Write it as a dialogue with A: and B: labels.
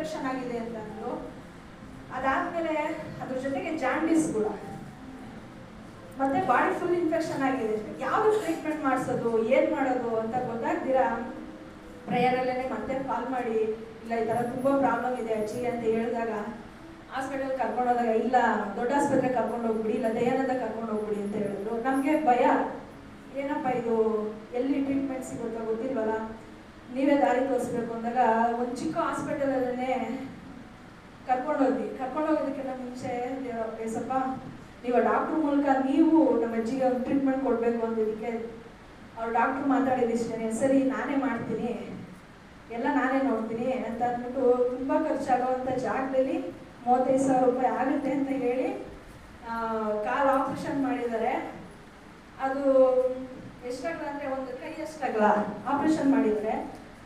A: Infection ಆಗಿದೆ ಅಂತ ಅಂದ್ರು. ಅದಾದ್ಮೇಲೆ ಅದ್ರ ಜೊತೆಗೆ ಜಾಂಡೀಸ್ ಕೂಡ, ಮತ್ತೆ ಬಾಡಿ ಫುಲ್ ಇನ್ಫೆಕ್ಷನ್ ಆಗಿದೆ. ಯಾವುದು ಟ್ರೀಟ್ಮೆಂಟ್ ಮಾಡಿಸೋದು, ಏನು ಮಾಡೋದು ಅಂತ ಗೊತ್ತಾಗ್ದಿರಾ ಪ್ರೇಯರಲ್ಲೇ ಮತ್ತೆ ಕಾಲ್ ಮಾಡಿ, ಇಲ್ಲ ಈ ಥರ ತುಂಬ ಪ್ರಾಬ್ಲಮ್ ಇದೆ ಅಜ್ಜಿ ಅಂತ ಹೇಳಿದಾಗ ಹಾಸ್ಪಿಟಲ್ ಕರ್ಕೊಂಡೋದಾಗ ಇಲ್ಲ ದೊಡ್ಡ ಆಸ್ಪತ್ರೆ ಕರ್ಕೊಂಡು ಹೋಗ್ಬಿಡಿ, ಇಲ್ಲ ದಯಾನಂದ ಕರ್ಕೊಂಡು ಹೋಗ್ಬಿಡಿ ಅಂತ ಹೇಳಿದ್ರು. ನಮಗೆ ಭಯ, ಏನಪ್ಪ ಇದು ಎಲ್ಲಿ ಟ್ರೀಟ್ಮೆಂಟ್ ಸಿಗುತ್ತೋ ಗೊತ್ತಿಲ್ವಲ್ಲ, ನೀವೇ ದಾರಿ ತೋರಿಸ್ಬೇಕು ಅಂದಾಗ ಒಂದು ಚಿಕ್ಕ ಹಾಸ್ಪಿಟಲಲ್ಲೇ ಕರ್ಕೊಂಡೋಗೋದಕ್ಕಿಂತ ಮುಂಚೆ ಸ್ವಲ್ಪ ನೀವು ಡಾಕ್ಟ್ರ್ ಮೂಲಕ ನೀವು ನಮ್ಮ ಅಜ್ಜಿಗೆ ಒಂದು ಟ್ರೀಟ್ಮೆಂಟ್ ಕೊಡಬೇಕು ಅಂದಿದ್ದಕ್ಕೆ ಅವ್ರು ಡಾಕ್ಟ್ರು ಮಾತಾಡಿದಿಷ್ಟೇ, ಸರಿ ನಾನೇ ಮಾಡ್ತೀನಿ, ಎಲ್ಲ ನಾನೇ ನೋಡ್ತೀನಿ ಅಂತ ಅಂದ್ಬಿಟ್ಟು ತುಂಬ ಖರ್ಚಾಗುವಂಥ ಜಾಗದಲ್ಲಿ 35,000 ರೂಪಾಯಿ ಆಗುತ್ತೆ ಅಂತ ಹೇಳಿ ಕಾಲು ಆಪ್ರೇಷನ್ ಮಾಡಿದ್ದಾರೆ. ಅದು ಎಷ್ಟಾಗಲ್ಲ ಅಂದರೆ ಒಂದು ಕೈ ಎಷ್ಟಾಗಲ್ಲ ಆಪ್ರೇಷನ್ ಮಾಡಿದ್ದಾರೆ.